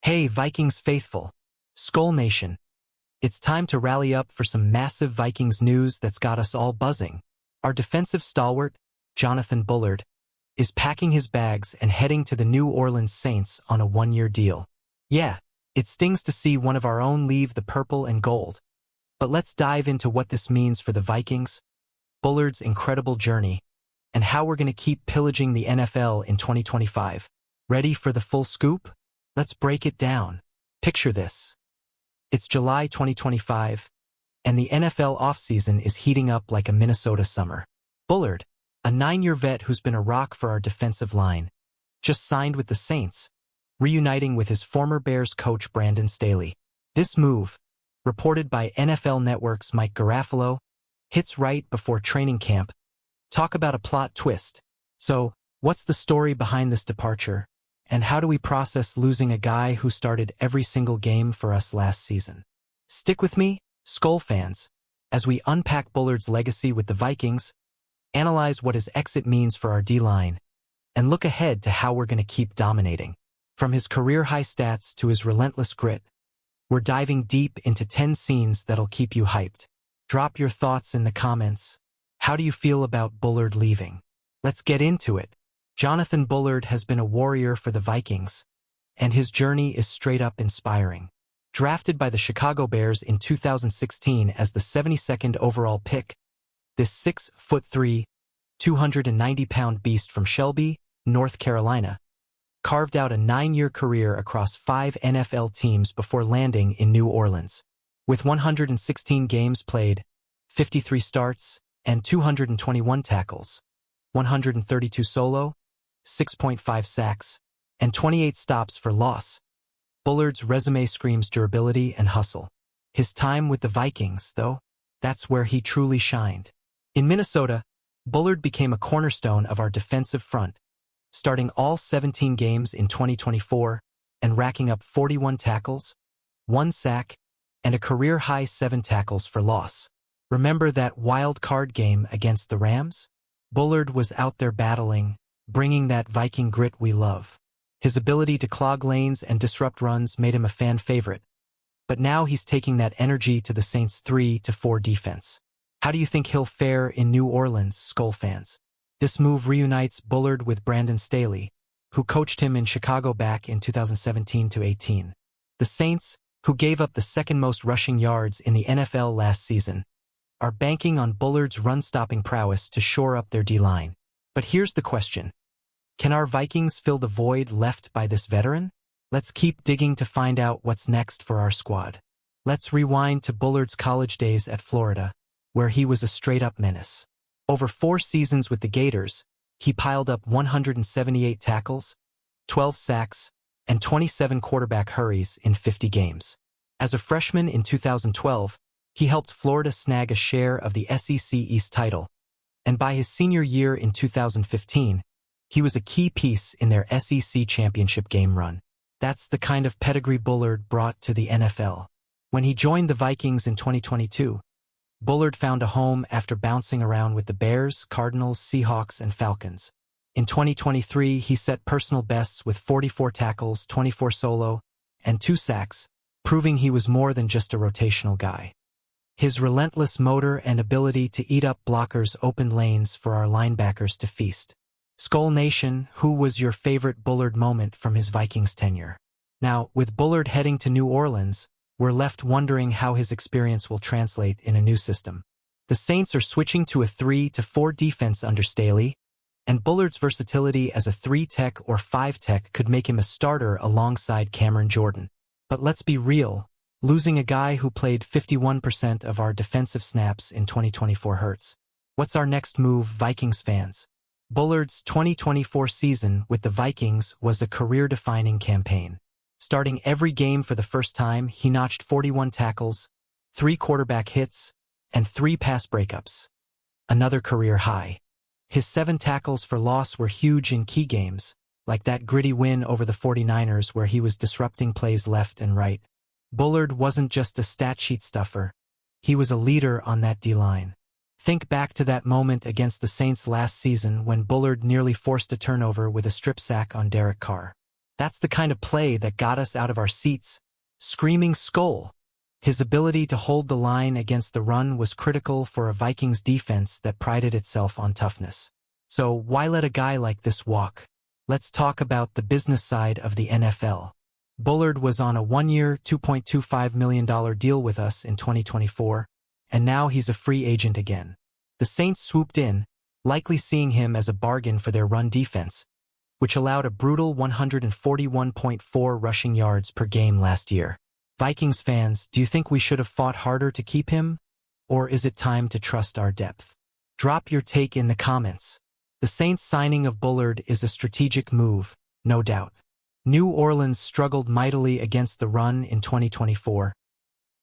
Hey, Vikings faithful, Skull Nation. It's time to rally up for some massive Vikings news that's got us all buzzing. Our defensive stalwart, Jonathan Bullard, is packing his bags and heading to the New Orleans Saints on a one-year deal. Yeah, it stings to see one of our own leave the purple and gold. But let's dive into what this means for the Vikings, Bullard's incredible journey, and how we're going to keep pillaging the NFL in 2025. Ready for the full scoop? Let's break it down. Picture this. It's July 2025, and the NFL offseason is heating up like a Minnesota summer. Bullard, a 9-year vet who's been a rock for our defensive line, just signed with the Saints, reuniting with his former Bears coach Brandon Staley. This move, reported by NFL Network's Mike Garafolo, hits right before training camp. Talk about a plot twist. So, what's the story behind this departure? And how do we process losing a guy who started every single game for us last season? Stick with me, Skull fans, as we unpack Bullard's legacy with the Vikings, analyze what his exit means for our D-line, and look ahead to how we're going to keep dominating. From his career-high stats to his relentless grit, we're diving deep into 10 scenes that'll keep you hyped. Drop your thoughts in the comments. How do you feel about Bullard leaving? Let's get into it. Jonathan Bullard has been a warrior for the Vikings, and his journey is straight-up inspiring. Drafted by the Chicago Bears in 2016 as the 72nd overall pick, this 6'3", 290-pound beast from Shelby, North Carolina, carved out a 9-year career across 5 NFL teams before landing in New Orleans. With 116 games played, 53 starts, and 221 tackles, 132 solo, 6.5 sacks, and 28 stops for loss, Bullard's resume screams durability and hustle. His time with the Vikings, though, that's where he truly shined. In Minnesota, Bullard became a cornerstone of our defensive front, starting all 17 games in 2024 and racking up 41 tackles, 1 sack, and a career-high 7 tackles for loss. Remember that wild card game against the Rams? Bullard was out there battling, bringing that Viking grit we love. His ability to clog lanes and disrupt runs made him a fan favorite. But now he's taking that energy to the Saints' 3-4 defense. How do you think he'll fare in New Orleans, Skull fans? This move reunites Bullard with Brandon Staley, who coached him in Chicago back in 2017-18. The Saints, who gave up the second most rushing yards in the NFL last season, are banking on Bullard's run-stopping prowess to shore up their D-line. But here's the question. Can our Vikings fill the void left by this veteran? Let's keep digging to find out what's next for our squad. Let's rewind to Bullard's college days at Florida, where he was a straight-up menace. Over 4 seasons with the Gators, he piled up 178 tackles, 12 sacks, and 27 quarterback hurries in 50 games. As a freshman in 2012, he helped Florida snag a share of the SEC East title, and by his senior year in 2015, he was a key piece in their SEC championship game run. That's the kind of pedigree Bullard brought to the NFL. When he joined the Vikings in 2022, Bullard found a home after bouncing around with the Bears, Cardinals, Seahawks, and Falcons. In 2023, he set personal bests with 44 tackles, 24 solo, and 2 sacks, proving he was more than just a rotational guy. His relentless motor and ability to eat up blockers opened lanes for our linebackers to feast. Skull Nation, who was your favorite Bullard moment from his Vikings tenure? Now, with Bullard heading to New Orleans, we're left wondering how his experience will translate in a new system. The Saints are switching to a 3-4 defense under Staley, and Bullard's versatility as a 3-tech or 5-tech could make him a starter alongside Cameron Jordan. But let's be real, losing a guy who played 51% of our defensive snaps in 2024 hurts. What's our next move, Vikings fans? Bullard's 2024 season with the Vikings was a career-defining campaign. Starting every game for the first time, he notched 41 tackles, 3 quarterback hits, and 3 pass breakups. Another career high. His 7 tackles for loss were huge in key games, like that gritty win over the 49ers where he was disrupting plays left and right. Bullard wasn't just a stat sheet stuffer. He was a leader on that D-line. Think back to that moment against the Saints last season when Bullard nearly forced a turnover with a strip sack on Derek Carr. That's the kind of play that got us out of our seats, screaming Skol. His ability to hold the line against the run was critical for a Vikings defense that prided itself on toughness. So why let a guy like this walk? Let's talk about the business side of the NFL. Bullard was on a one-year, $2.25 million deal with us in 2024, and now he's a free agent again. The Saints swooped in, likely seeing him as a bargain for their run defense, which allowed a brutal 141.4 rushing yards per game last year. Vikings fans, do you think we should have fought harder to keep him? Or is it time to trust our depth? Drop your take in the comments. The Saints' signing of Bullard is a strategic move, no doubt. New Orleans struggled mightily against the run in 2024,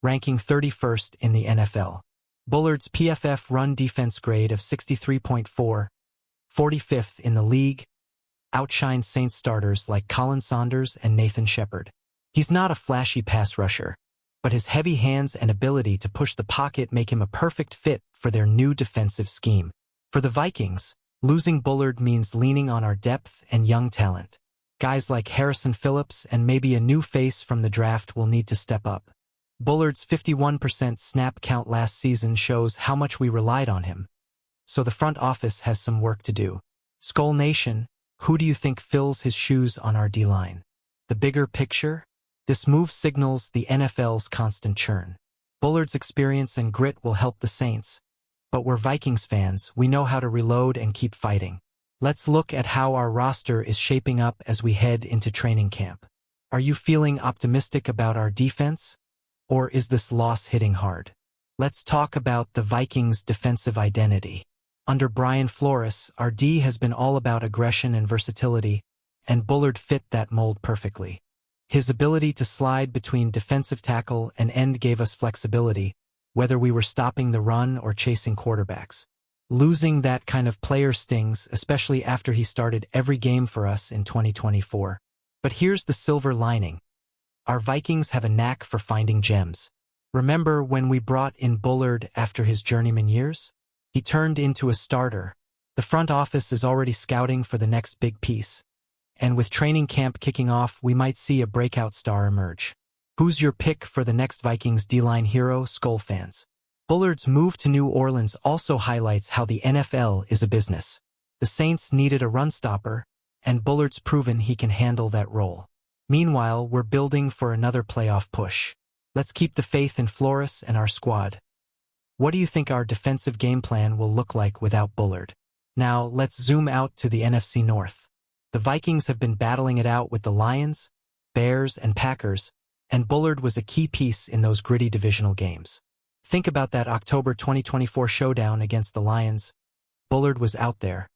ranking 31st in the NFL. Bullard's PFF run defense grade of 63.4, 45th in the league, outshined Saints starters like Colin Saunders and Nathan Shepard. He's not a flashy pass rusher, but his heavy hands and ability to push the pocket make him a perfect fit for their new defensive scheme. For the Vikings, losing Bullard means leaning on our depth and young talent. Guys like Harrison Phillips and maybe a new face from the draft will need to step up. Bullard's 51% snap count last season shows how much we relied on him, so the front office has some work to do. Skol Nation, who do you think fills his shoes on our D-line? The bigger picture? This move signals the NFL's constant churn. Bullard's experience and grit will help the Saints, but we're Vikings fans, we know how to reload and keep fighting. Let's look at how our roster is shaping up as we head into training camp. Are you feeling optimistic about our defense? Or is this loss hitting hard? Let's talk about the Vikings' defensive identity. Under Brian Flores, our D has been all about aggression and versatility, and Bullard fit that mold perfectly. His ability to slide between defensive tackle and end gave us flexibility, whether we were stopping the run or chasing quarterbacks. Losing that kind of player stings, especially after he started every game for us in 2024. But here's the silver lining. Our Vikings have a knack for finding gems. Remember when we brought in Bullard after his journeyman years? He turned into a starter. The front office is already scouting for the next big piece. And with training camp kicking off, we might see a breakout star emerge. Who's your pick for the next Vikings D-line hero, Skol fans? Bullard's move to New Orleans also highlights how the NFL is a business. The Saints needed a run stopper, and Bullard's proven he can handle that role. Meanwhile, we're building for another playoff push. Let's keep the faith in Flores and our squad. What do you think our defensive game plan will look like without Bullard? Now, let's zoom out to the NFC North. The Vikings have been battling it out with the Lions, Bears, and Packers, and Bullard was a key piece in those gritty divisional games. Think about that October 2024 showdown against the Lions. Bullard was out there,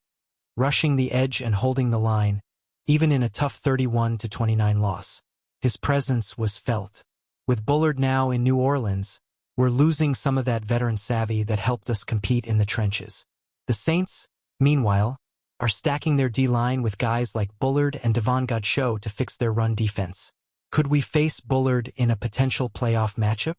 rushing the edge and holding the line, even in a tough 31-29 loss. His presence was felt. With Bullard now in New Orleans, we're losing some of that veteran savvy that helped us compete in the trenches. The Saints, meanwhile, are stacking their D-line with guys like Bullard and Devon Godchaux to fix their run defense. Could we face Bullard in a potential playoff matchup?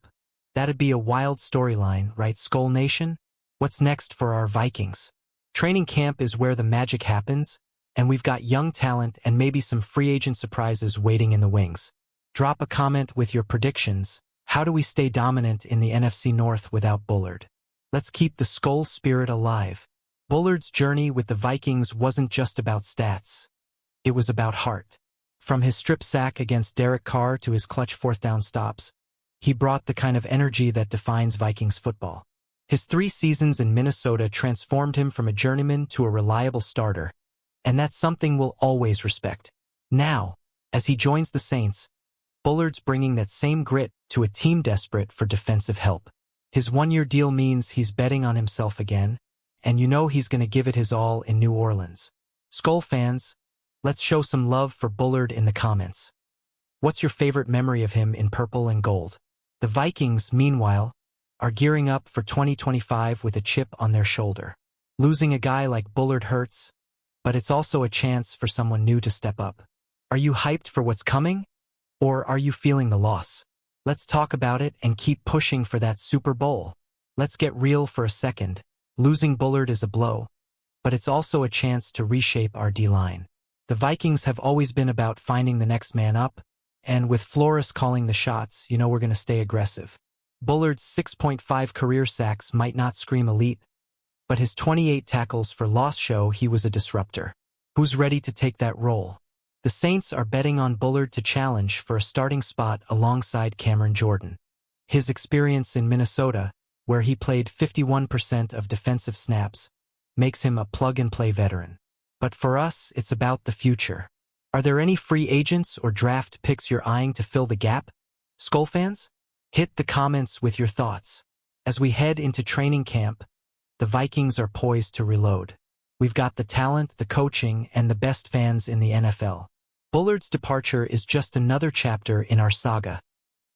That'd be a wild storyline, right, Skol Nation? What's next for our Vikings? Training camp is where the magic happens, and we've got young talent and maybe some free agent surprises waiting in the wings. Drop a comment with your predictions. How do we stay dominant in the NFC North without Bullard? Let's keep the Skol spirit alive. Bullard's journey with the Vikings wasn't just about stats. It was about heart. From his strip sack against Derek Carr to his clutch fourth down stops, he brought the kind of energy that defines Vikings football. His 3 seasons in Minnesota transformed him from a journeyman to a reliable starter, and that's something we'll always respect. Now, as he joins the Saints, Bullard's bringing that same grit to a team desperate for defensive help. His one-year deal means he's betting on himself again, and you know he's going to give it his all in New Orleans. Skol fans, let's show some love for Bullard in the comments. What's your favorite memory of him in purple and gold? The Vikings, meanwhile, are gearing up for 2025 with a chip on their shoulder. Losing a guy like Bullard hurts, but it's also a chance for someone new to step up. Are you hyped for what's coming? Or are you feeling the loss? Let's talk about it and keep pushing for that Super Bowl. Let's get real for a second. Losing Bullard is a blow, but it's also a chance to reshape our D-line. The Vikings have always been about finding the next man up, and with Flores calling the shots, you know we're going to stay aggressive. Bullard's 6.5 career sacks might not scream elite, but his 28 tackles for loss show he was a disruptor. Who's ready to take that role? The Saints are betting on Bullard to challenge for a starting spot alongside Cameron Jordan. His experience in Minnesota, where he played 51% of defensive snaps, makes him a plug-and-play veteran. But for us, it's about the future. Are there any free agents or draft picks you're eyeing to fill the gap? Skol fans? Hit the comments with your thoughts. As we head into training camp, the Vikings are poised to reload. We've got the talent, the coaching, and the best fans in the NFL. Bullard's departure is just another chapter in our saga.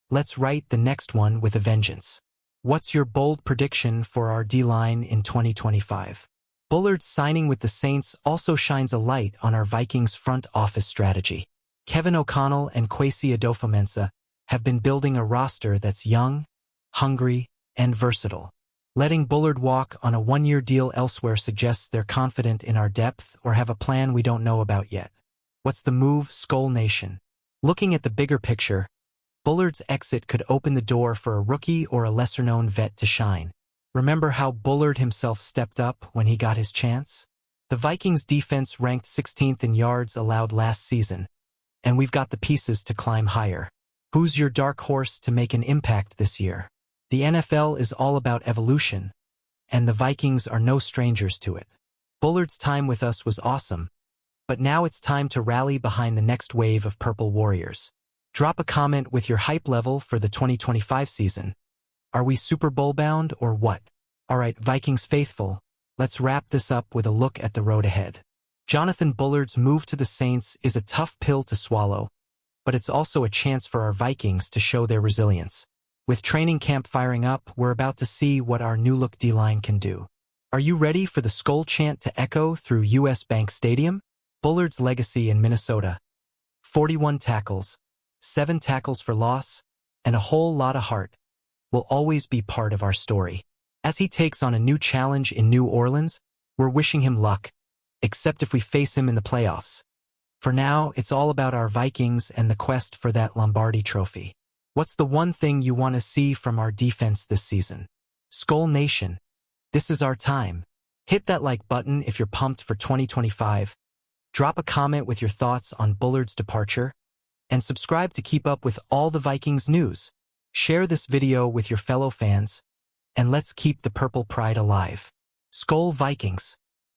Let's write the next one with a vengeance. What's your bold prediction for our D-line in 2025? Bullard's signing with the Saints also shines a light on our Vikings front office strategy. Kevin O'Connell and Kwesi Adofo-Mensah have been building a roster that's young, hungry, and versatile. Letting Bullard walk on a one-year deal elsewhere suggests they're confident in our depth or have a plan we don't know about yet. What's the move, Skol Nation? Looking at the bigger picture, Bullard's exit could open the door for a rookie or a lesser-known vet to shine. Remember how Bullard himself stepped up when he got his chance? The Vikings defense ranked 16th in yards allowed last season, and we've got the pieces to climb higher. Who's your dark horse to make an impact this year? The NFL is all about evolution, and the Vikings are no strangers to it. Bullard's time with us was awesome, but now it's time to rally behind the next wave of Purple Warriors. Drop a comment with your hype level for the 2025 season. Are we Super Bowl bound or what? Alright, Vikings faithful, let's wrap this up with a look at the road ahead. Jonathan Bullard's move to the Saints is a tough pill to swallow, but it's also a chance for our Vikings to show their resilience. With training camp firing up, we're about to see what our new-look D-line can do. Are you ready for the Skol chant to echo through US Bank Stadium? Bullard's legacy in Minnesota. 41 tackles, 7 tackles for loss, and a whole lot of heart will always be part of our story. As he takes on a new challenge in New Orleans, we're wishing him luck, except if we face him in the playoffs. For now, it's all about our Vikings and the quest for that Lombardi trophy. What's the one thing you want to see from our defense this season? Skol Nation, this is our time. Hit that like button if you're pumped for 2025. Drop a comment with your thoughts on Bullard's departure, and subscribe to keep up with all the Vikings news. Share this video with your fellow fans, and let's keep the Purple Pride alive. Skol Vikings!